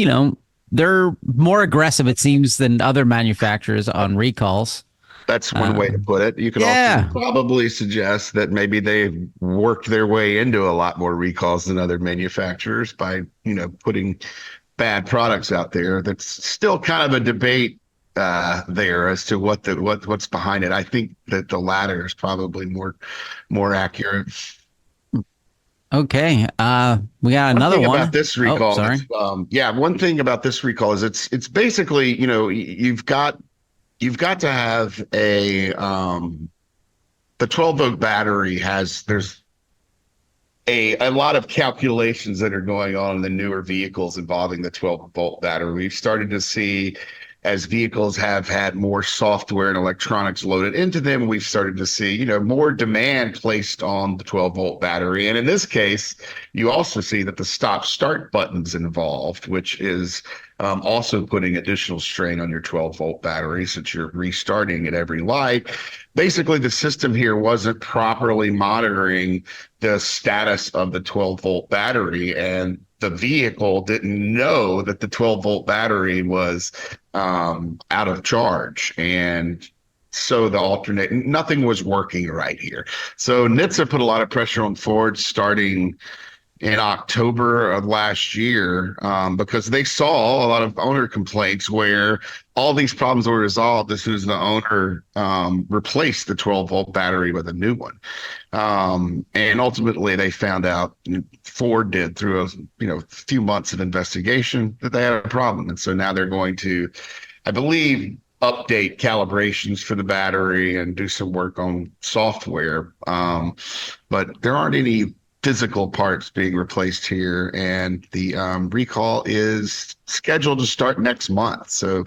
they're more aggressive, it seems, than other manufacturers on recalls. That's one way to put it. You could also probably suggest that maybe they've worked their way into a lot more recalls than other manufacturers by, putting bad products out there. That's still kind of a debate there as to what's behind it. I think that the latter is probably more accurate. Okay. We got another one. About this recall. Oh, sorry. One thing about this recall is it's basically, you've got to have the 12-volt battery there's a lot of calculations that are going on in the newer vehicles involving the 12-volt battery. We've started to see, as vehicles have had more software and electronics loaded into them, we've started to see, more demand placed on the 12-volt battery. And in this case, you also see that the stop-start button's involved, which is also putting additional strain on your 12-volt battery since you're restarting at every light. Basically, the system here wasn't properly monitoring the status of the 12-volt battery, and the vehicle didn't know that the 12-volt battery was out of charge. And so nothing was working right here. So NHTSA put a lot of pressure on Ford starting in October of last year, because they saw a lot of owner complaints where all these problems were resolved as soon as the owner replaced the 12-volt battery with a new one. And ultimately, they found out, Ford did through a few months of investigation, that they had a problem, and so now they're going to, I believe, update calibrations for the battery and do some work on software. But there aren't any physical parts being replaced here, and the recall is scheduled to start next month. So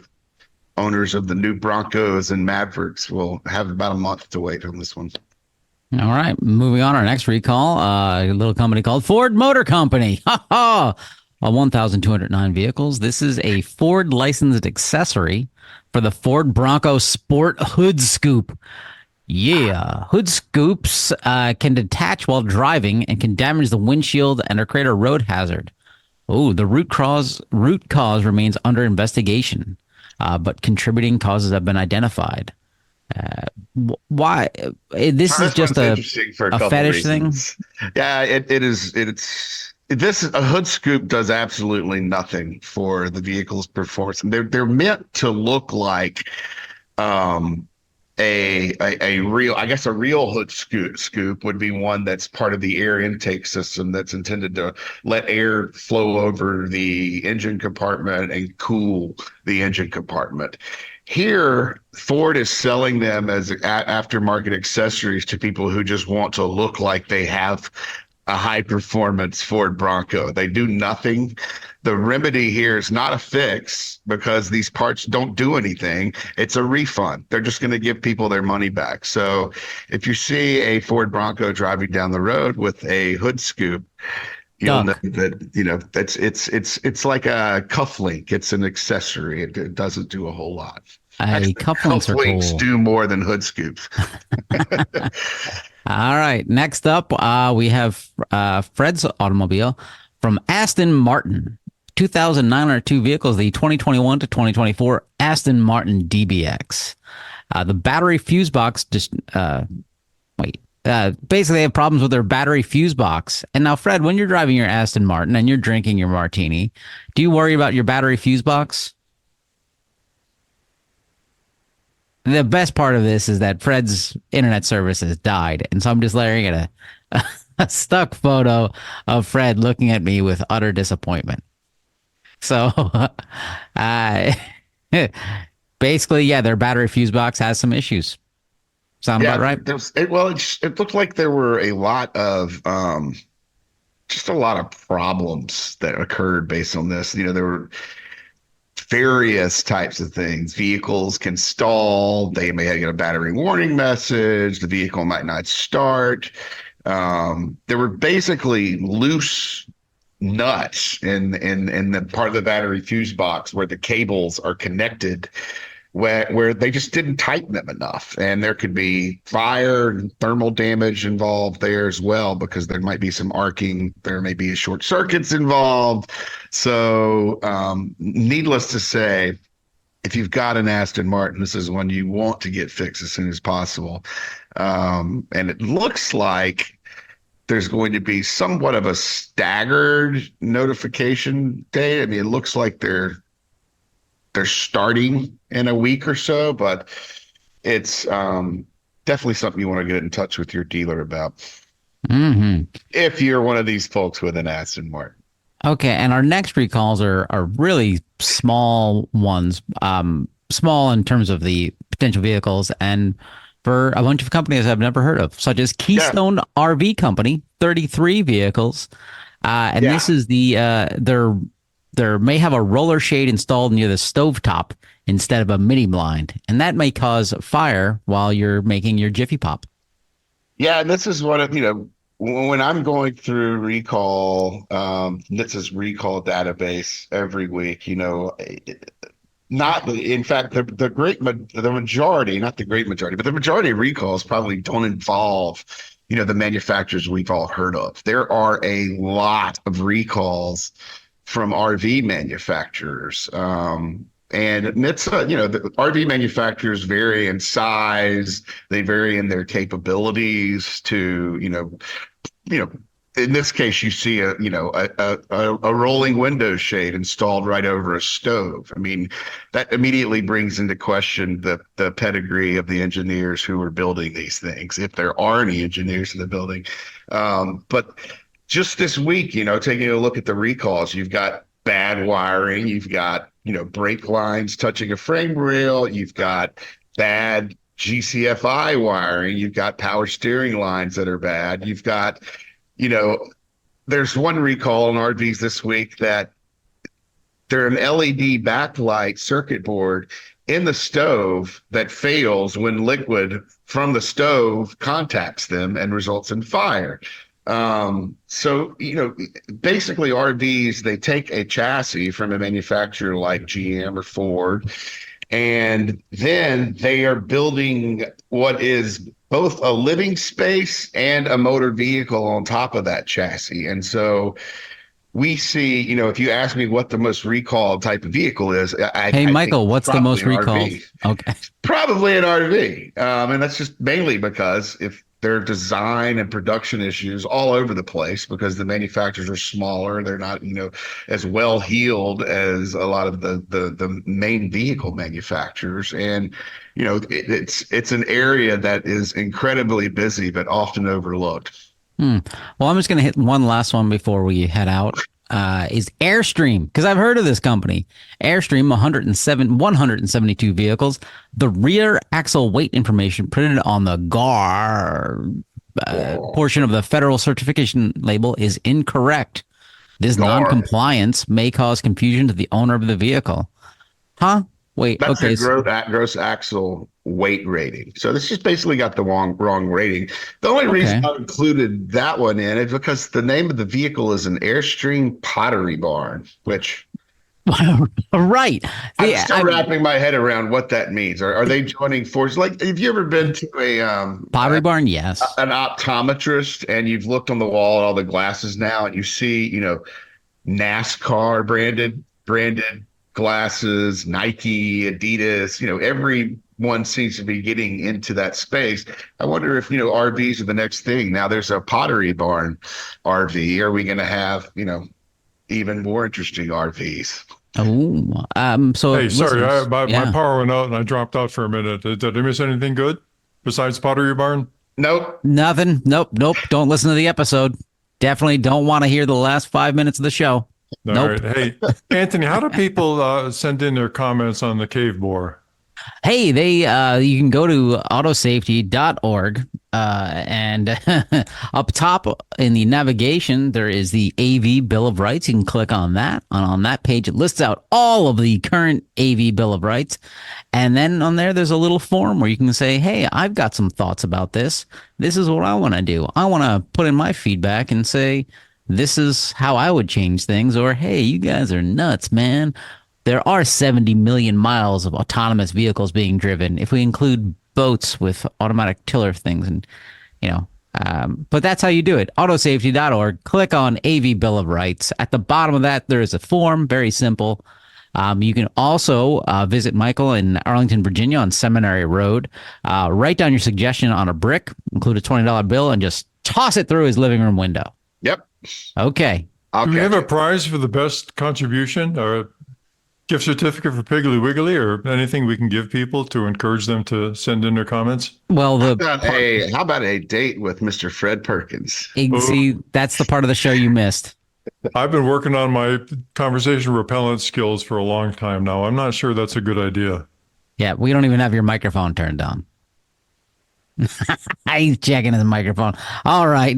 owners of the new Broncos and Mavericks will have about a month to wait on this one. All right, moving on. Our next recall, a little company called Ford Motor Company. Ha ha! 1,209 vehicles. This is a Ford licensed accessory for the Ford Bronco Sport Hood Scoop. Yeah, hood scoops can detach while driving and can damage the windshield and or create a road hazard. Oh, the root cause remains under investigation, but contributing causes have been identified. Why? This is This just one's interesting for a couple fetish thing. reasons. Yeah, it is. This a hood scoop does absolutely nothing for the vehicle's performance. And they're meant to look like um, a real, I guess a real hood scoop would be one that's part of the air intake system that's intended to let air flow over the engine compartment and cool the engine compartment. Here, Ford is selling them as aftermarket accessories to people who just want to look like they have a high performance Ford Bronco. They do nothing. The remedy here is not a fix because these parts don't do anything. It's a refund. They're just going to give people their money back. So if you see a Ford Bronco driving down the road with a hood scoop, you'll know Duck. that it's like a cufflink. It's an accessory. It doesn't do a whole lot. Actually, Cufflinks are cufflinks cool. do more than hood scoops. All right. Next up, we have Fred's automobile from Aston Martin. 2,902 vehicles, the 2021 to 2024 Aston Martin DBX. The battery fuse box just basically they have problems with their battery fuse box. And now, Fred, when you're driving your Aston Martin and you're drinking your martini, do you worry about your battery fuse box? The best part of this is that Fred's internet service has died, and so I'm just layering it a stuck photo of Fred looking at me with utter disappointment. So, uh, basically, yeah, their battery fuse box has some issues. Sound about right? It looked like there were a lot of just a lot of problems that occurred based on this. There were various types of things. Vehicles can stall. They may get a battery warning message. The vehicle might not start. There were basically loose nuts in the part of the battery fuse box where the cables are connected, where they just didn't tighten them enough, and there could be fire and thermal damage involved there as well, because there might be some arcing, there may be short circuits involved. So needless to say, if you've got an Aston Martin, this is one you want to get fixed as soon as possible. And it looks like there's going to be somewhat of a staggered notification date. I mean, it looks like they're starting in a week or so, but it's definitely something you want to get in touch with your dealer about if you're one of these folks with an Aston Martin. Okay, and our next recalls are really small ones, small in terms of the potential vehicles, and for a bunch of companies I've never heard of, such as Keystone RV Company, 33 vehicles, and this is there may have a roller shade installed near the stovetop instead of a mini blind, and that may cause fire while you're making your Jiffy Pop. Yeah, and this is one of, when I'm going through NHTSA's recall database every week, not in fact the majority, not the great majority, but the majority of recalls probably don't involve the manufacturers we've all heard of. There are a lot of recalls from RV manufacturers, and NHTSA, the RV manufacturers vary in size, they vary in their capabilities to in this case, you see a rolling window shade installed right over a stove. I mean, that immediately brings into question the pedigree of the engineers who were building these things, if there are any engineers in the building. But just this week, taking a look at the recalls, you've got bad wiring, you've got brake lines touching a frame rail, you've got bad GCFI wiring, you've got power steering lines that are bad, you've got there's one recall on RVs this week that they're an LED backlight circuit board in the stove that fails when liquid from the stove contacts them and results in fire. So, basically RVs, they take a chassis from a manufacturer like GM or Ford, and then they are building what is both a living space and a motor vehicle on top of that chassis. And so we see, if you ask me what the most recalled type of vehicle is, Hey, I Michael, think what's the most probably an recalled? RV. Okay. Probably an RV. And that's just mainly because if there are design and production issues all over the place because the manufacturers are smaller, they're not, as well heeled as a lot of the main vehicle manufacturers. And, it's an area that is incredibly busy, but often overlooked. Well, I'm just going to hit one last one before we head out. Is Airstream, because I've heard of this company. Airstream, 172 vehicles. The rear axle weight information printed on the GAR portion of the federal certification label is incorrect. This GAR. non-compliance may cause confusion to the owner of the vehicle. Huh? Wait, That's okay. a gross axle weight rating. So this just basically got the wrong rating. The only reason I included that one in is because the name of the vehicle is an Airstream pottery barn, which right. I'm still wrapping my head around what that means. Are they joining forces? Like, have you ever been to a pottery barn? Yes. An optometrist, and you've looked on the wall at all the glasses now, and you see, NASCAR branded glasses, Nike, Adidas, everyone seems to be getting into that space. I wonder if, RVs are the next thing. Now there's a pottery barn RV. Are we going to have, even more interesting RVs? Oh, so hey, sorry, listeners, my power went out and I dropped out for a minute. Did I miss anything good besides Pottery Barn? Nope. Nothing. Nope. Don't listen to the episode. Definitely don't want to hear the last 5 minutes of the show. All Nope. right. Hey, Anthony, how do people send in their comments on the cave bore? Hey, you can go to autosafety.org and up top in the navigation, there is the AV Bill of Rights. You can click on that. And on that page, it lists out all of the current AV Bill of Rights. And then on there's a little form where you can say, hey, I've got some thoughts about this. This is what I want to do. I want to put in my feedback and say, this is how I would change things. Or, hey, you guys are nuts, man. There are 70 million miles of autonomous vehicles being driven if we include boats with automatic tiller things. And, but that's how you do it. Autosafety.org. Click on AV Bill of Rights. At the bottom of that, there is a form. Very simple. You can also visit Michael in Arlington, Virginia on Seminary Road. Write down your suggestion on a brick, include a $20 bill, and just toss it through his living room window. Yep. Okay. Do we have a prize for the best contribution or a gift certificate for Piggly Wiggly or anything we can give people to encourage them to send in their comments? Well, how about a date with Mr. Fred Perkins? See, that's the part of the show you missed. I've been working on my conversation repellent skills for a long time now. I'm not sure that's a good idea. Yeah, we don't even have your microphone turned on. He's checking his microphone. All right.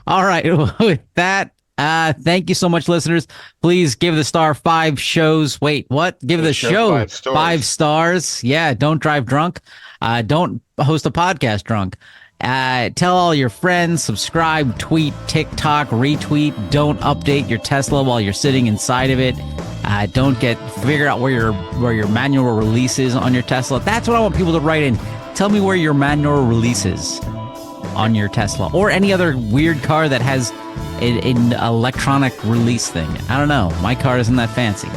All right. With that, thank you so much, listeners. Please give the star 5 shows. Wait, what? Give the show 5 stars. Yeah, don't drive drunk. Don't host a podcast drunk. Tell all your friends, subscribe, tweet, TikTok, retweet. Don't update your Tesla while you're sitting inside of it. Don't figure out where your manual release is on your Tesla. That's what I want people to write in. Tell me where your manual release is on your Tesla or any other weird car that has an electronic release thing. I don't know. My car isn't that fancy.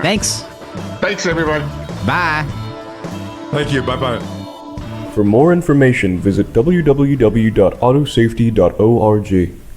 Thanks. Thanks, everyone. Bye. Thank you. Bye-bye. For more information, visit www.autosafety.org.